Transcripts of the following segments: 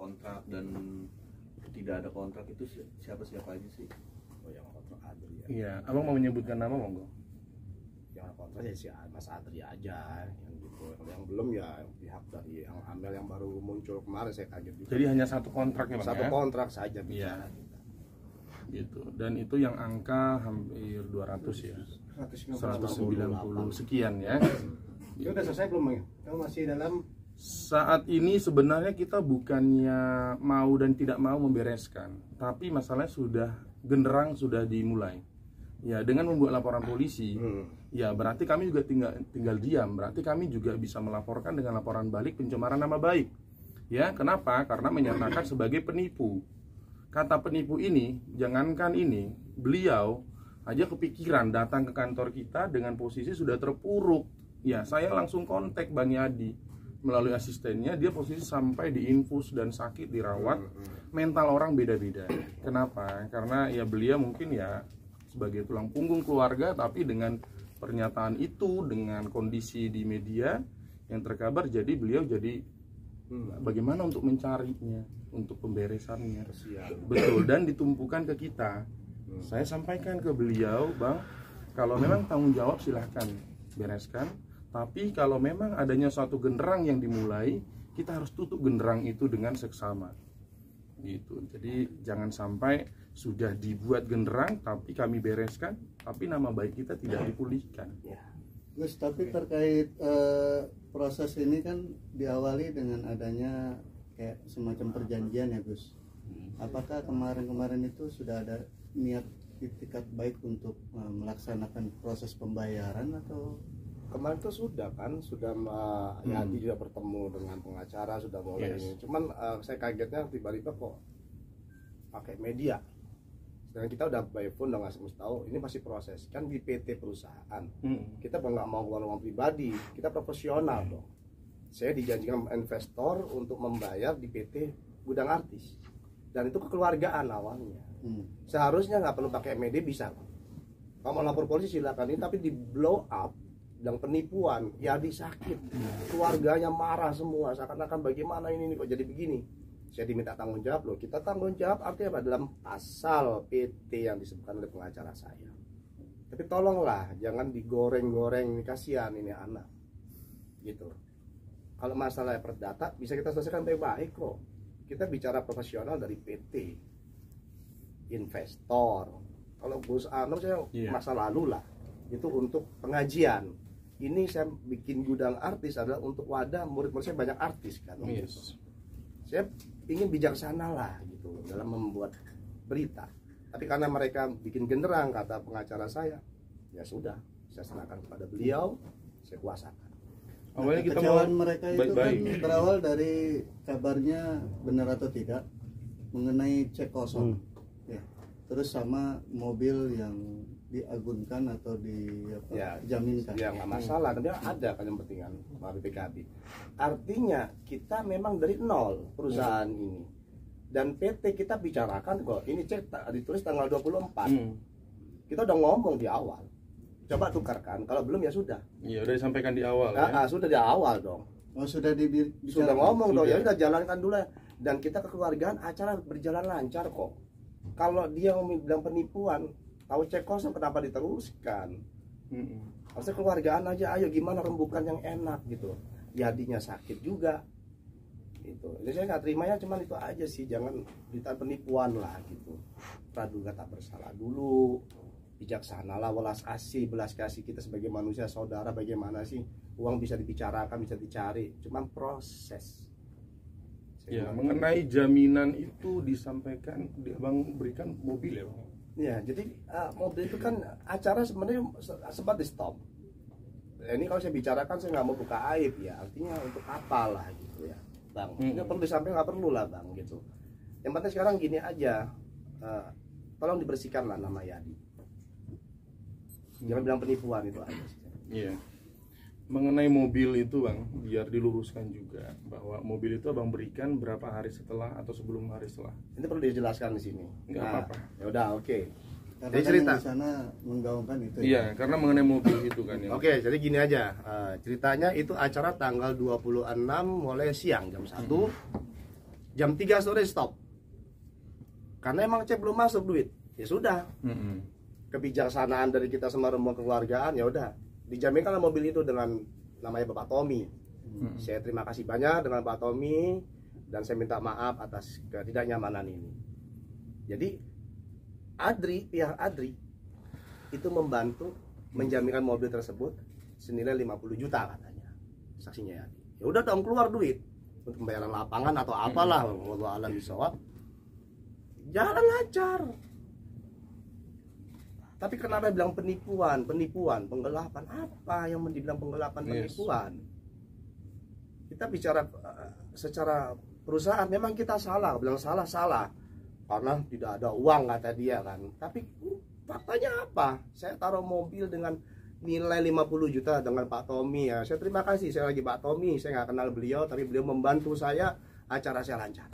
kontrak dan tidak ada kontrak itu siapa aja sih? Oh, yang kontrak Adri ya. Iya, abang mau menyebutkan nama monggo. Yang kontrak ya si Mas Adri aja yang gitu. Yang belum ya pihak dari yang Amel yang baru muncul kemarin, saya kaget juga. Jadi hanya satu kontrak ya bang? Satu ya? kontrak saja bicara. Iya. Gitu. Dan itu yang angka hampir 200 ya. 190 sekian ya. Ya udah selesai belum Bang? Kamu masih dalam Saat ini sebenarnya kita bukannya mau dan tidak mau membereskan, tapi masalahnya sudah genderang sudah dimulai. Ya, dengan membuat laporan polisi, ya berarti kami juga tinggal diam. Berarti kami juga bisa melaporkan dengan laporan balik pencemaran nama baik. Ya, kenapa? Karena menyatakan sebagai penipu. Kata penipu ini, jangankan ini, beliau aja kepikiran datang ke kantor kita dengan posisi sudah terpuruk. Ya, saya langsung kontak Bang Yadi melalui asistennya, dia posisi sampai diinfus dan sakit dirawat. Mental orang beda-beda. Kenapa? Karena ya beliau mungkin ya sebagai tulang punggung keluarga, tapi dengan pernyataan itu, dengan kondisi di media yang terkabar, jadi beliau jadi bagaimana untuk mencarinya, untuk pemberesannya. Betul, dan ditumpukan ke kita. Saya sampaikan ke beliau, Bang, kalau memang tanggung jawab silahkan bereskan, tapi kalau memang adanya suatu genderang yang dimulai, kita harus tutup genderang itu dengan seksama. Gitu. Jadi jangan sampai sudah dibuat genderang tapi kami bereskan, tapi nama baik kita tidak dipulihkan. Gus, tapi terkait proses ini kan diawali dengan adanya kayak semacam perjanjian ya Gus. Apakah kemarin itu sudah ada niat itikat baik untuk melaksanakan proses pembayaran atau? Kemarin tuh sudah Yadi juga bertemu dengan pengacara, sudah mulai ini. Cuman saya kagetnya tiba-tiba kok pakai media. Sedangkan kita udah by phone, udah ngasih tahu ini masih proses. Kan di PT perusahaan. Kita nggak mau uang pribadi, kita profesional dong. Saya dijanjikan investor untuk membayar di PT Gudang Artis. Dan itu kekeluargaan awalnya. Seharusnya nggak perlu pakai media, bisa. Kalau mau lapor polisi silakan, ini tapi di blow up dan penipuan, ya disakit, keluarganya marah semua, seakan-akan bagaimana ini kok jadi begini. Saya diminta tanggung jawab loh, kita tanggung jawab artinya apa? Dalam pasal PT yang disebutkan oleh pengacara saya. Tapi tolonglah jangan digoreng-goreng, ini kasihan ini anak, gitu. Kalau masalah perdata bisa kita selesaikan baik-baik kok. Kita bicara profesional dari PT, investor. Kalau Gus Anur saya masa lalu lah, itu untuk pengajian. Ini saya bikin Gudang Artis adalah untuk wadah murid-murid saya banyak artis kan. Saya ingin bijaksana lah gitu dalam membuat berita. Tapi karena mereka bikin genderang kata pengacara saya, ya sudah, saya serahkan kepada beliau, saya kuasakan. Awalnya kita kecewaan mereka itu kan berawal dari kabarnya benar atau tidak mengenai cek kosong. Ya. Terus sama mobil yang diagunkan atau dijaminkan. Ya nggak masalah, tapi ada kan yang penting kan BPKB. Artinya kita memang dari nol perusahaan ini. Dan PT kita bicarakan kok, ini cek ditulis tanggal 24. Kita udah ngomong di awal. Coba tukarkan, kalau belum ya sudah. Iya, udah disampaikan di awal. Sudah di awal dong. Oh, sudah sudah ngomong dong, ya udah jalankan dulu. Dan kita kekeluargaan acara berjalan lancar kok. Kalau dia bilang penipuan, tahu cek kosong kenapa diteruskan? Harusnya keluargaan aja, ayo gimana rembukan yang enak gitu. Jadinya sakit juga. Gitu. Jadi saya nggak terimanya cuman itu aja sih, jangan berita penipuan lah gitu. Praduga tak bersalah dulu. Bijaksanalah, belas kasih kita sebagai manusia saudara, bagaimana sih uang bisa dibicarakan, bisa dicari, cuman proses. Ya, mengenai jaminan itu disampaikan, Bang berikan mobil ya Bang? Ya, jadi mobil itu kan acara sebenarnya sempat di stop. Ini kalau saya bicarakan saya nggak mau buka aib ya, artinya untuk apa lah gitu ya, Bang. Ini perlu disampaikan, nggak perlu lah Bang gitu. Yang penting sekarang gini aja, tolong dibersihkan lah nama Yadi. Jangan bilang penipuan itu aja sih. Iya. Mengenai mobil itu Bang, biar diluruskan juga bahwa mobil itu Abang berikan berapa hari setelah atau sebelum hari setelah. Ini perlu dijelaskan di sini. Enggak apa-apa. Ya udah, oke. Karena jadi cerita di sana menggaungkan itu. Iya, karena mengenai mobil itu kan ya. Oke, jadi gini aja. Ceritanya itu acara tanggal 26 mulai siang jam 1. Jam 3 sore stop. Karena emang cek belum masuk duit. Ya sudah. Kebijaksanaan dari kita sama rombongan kekeluargaan, ya udah dijaminkan mobil itu dengan namanya Bapak Tommy. Saya terima kasih banyak dengan Pak Tommy dan saya minta maaf atas ketidaknyamanan ini. Jadi pihak Adri itu membantu menjaminkan mobil tersebut senilai 50 juta katanya. Saksinya ya. Ya udah dong, keluar duit untuk pembayaran lapangan atau apalah, wallahu a'lam bishawab. Jalan lancar. Tapi kenapa bilang penipuan, penggelapan? Apa yang dibilang penggelapan, penipuan? Kita bicara secara perusahaan, memang kita salah, bilang salah karena tidak ada uang kata dia kan. Tapi faktanya apa? Saya taruh mobil dengan nilai 50 juta dengan Pak Tommy ya. Saya terima kasih, saya lagi Pak Tommy, saya nggak kenal beliau, tapi beliau membantu saya, acara saya lancar.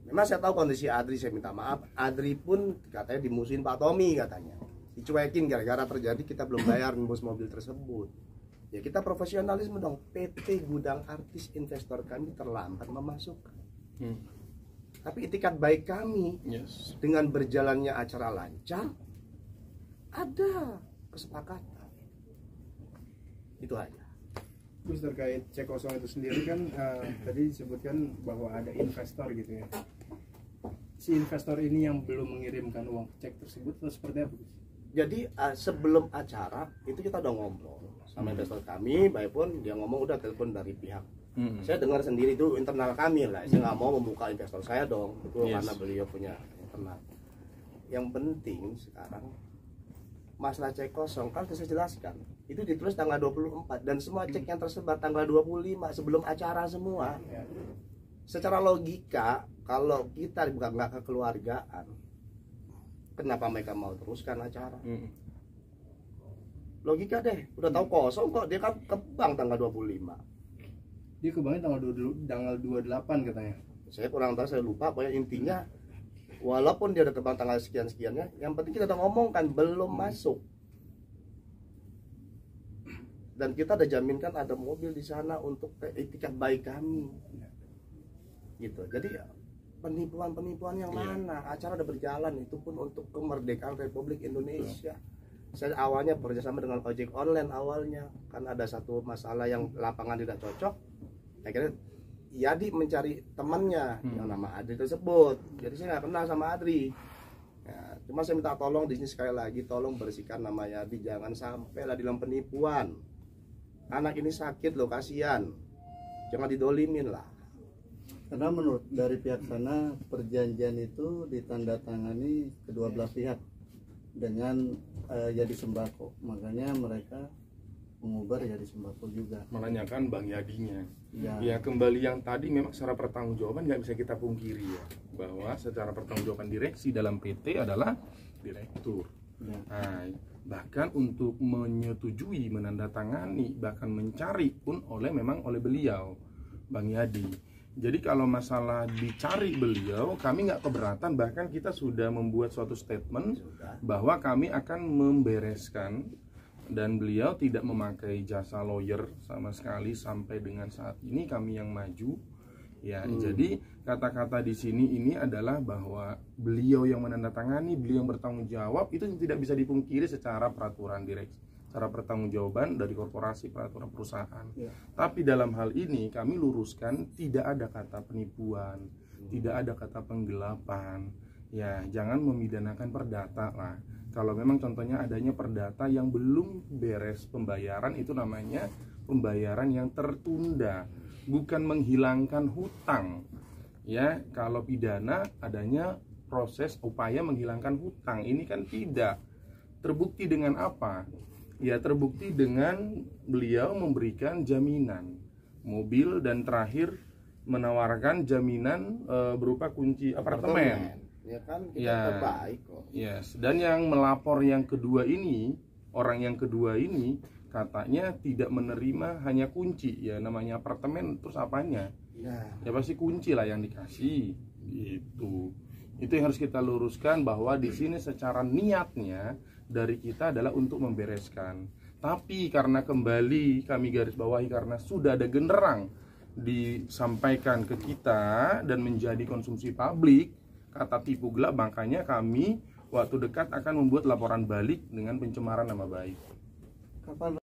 Memang saya tahu kondisi Adri, saya minta maaf. Adri pun katanya dimusuhin Pak Tommy katanya. Dicuekin gara-gara terjadi kita belum bayar nembus mobil tersebut. Ya kita profesionalisme dong. PT Gudang Artis investor kami terlambat memasukkan. Tapi itikat baik kami dengan berjalannya acara lancar, ada kesepakatan. Itu aja. Terus terkait cek kosong itu sendiri kan tadi disebutkan bahwa ada investor gitu ya. Si investor ini yang belum mengirimkan uang cek tersebut atau seperti apa? Jadi sebelum acara itu kita udah ngobrol sama investor kami, baik pun dia ngomong udah telepon dari pihak. Saya dengar sendiri itu internal kami lah. Saya nggak mau membuka investor saya dong, itu karena beliau punya internal. Yang penting sekarang masalah cek kosong kan saya jelaskan. Itu ditulis tanggal 24 dan semua cek yang tersebar tanggal 25 sebelum acara semua. Secara logika kalau kita nggak kekeluargaan, kenapa mereka mau teruskan acara? Logika deh, udah tahu kosong kok, dia kan ke bank tanggal 25. Dia ke banknya tanggal 28 katanya. Saya kurang tahu, saya lupa. Pokoknya intinya walaupun dia udah ke bank tanggal sekian-sekiannya, yang penting kita udah ngomongkan belum masuk. Dan kita udah jaminkan ada mobil di sana untuk etikat baik kami. Gitu. Jadi penipuan yang mana? Acara udah berjalan, itu pun untuk kemerdekaan Republik Indonesia. Saya awalnya bekerjasama dengan ojek online awalnya, karena ada satu masalah yang lapangan tidak cocok. Akhirnya Yadi mencari temannya yang nama Adri tersebut. Jadi saya nggak kenal sama Adri. Ya, cuma saya minta tolong di sini sekali lagi, tolong bersihkan nama Yadi, jangan sampai lah dalam penipuan. Anak ini sakit loh, kasihan. Jangan didolimin lah. Karena menurut dari pihak sana perjanjian itu ditandatangani kedua belah pihak dengan Yadi Sembako, makanya mereka mengubah Yadi Sembako juga. Menanyakan Bang Yadinya. Ya, Kembali yang tadi memang secara pertanggungjawaban nggak bisa kita pungkiri ya, bahwa secara pertanggungjawaban direksi dalam PT adalah direktur. ya. Nah, bahkan untuk menyetujui, menandatangani, bahkan mencari pun memang oleh beliau, Bang Yadi. Jadi kalau masalah dicari beliau, kami nggak keberatan, bahkan kita sudah membuat suatu statement bahwa kami akan membereskan, dan beliau tidak memakai jasa lawyer sama sekali sampai dengan saat ini, kami yang maju. Ya, jadi kata-kata di sini ini adalah bahwa beliau yang menandatangani, beliau yang bertanggung jawab, itu tidak bisa dipungkiri secara peraturan direksi, secara pertanggungjawaban dari korporasi, peraturan perusahaan. Tapi dalam hal ini kami luruskan, tidak ada kata penipuan, tidak ada kata penggelapan. Ya, jangan memidanakan perdata lah. Kalau memang contohnya adanya perdata yang belum beres pembayaran, itu namanya pembayaran yang tertunda, bukan menghilangkan hutang. Ya, kalau pidana adanya proses upaya menghilangkan hutang. Ini kan tidak terbukti dengan apa? Ya, terbukti dengan beliau memberikan jaminan mobil dan terakhir menawarkan jaminan berupa kunci apartemen. Ya kan, kita terbaik kok. Yes. Dan yang melapor yang kedua ini, orang yang kedua ini katanya tidak menerima hanya kunci, ya namanya apartemen, terus apanya? Ya pasti kunci lah yang dikasih. Gitu. Itu yang harus kita luruskan, bahwa di sini secara niatnya dari kita adalah untuk membereskan. Tapi karena kembali kami garis bawahi, karena sudah ada genderang disampaikan ke kita dan menjadi konsumsi publik kata tipu gelap, makanya kami waktu dekat akan membuat laporan balik dengan pencemaran nama baik. Kapan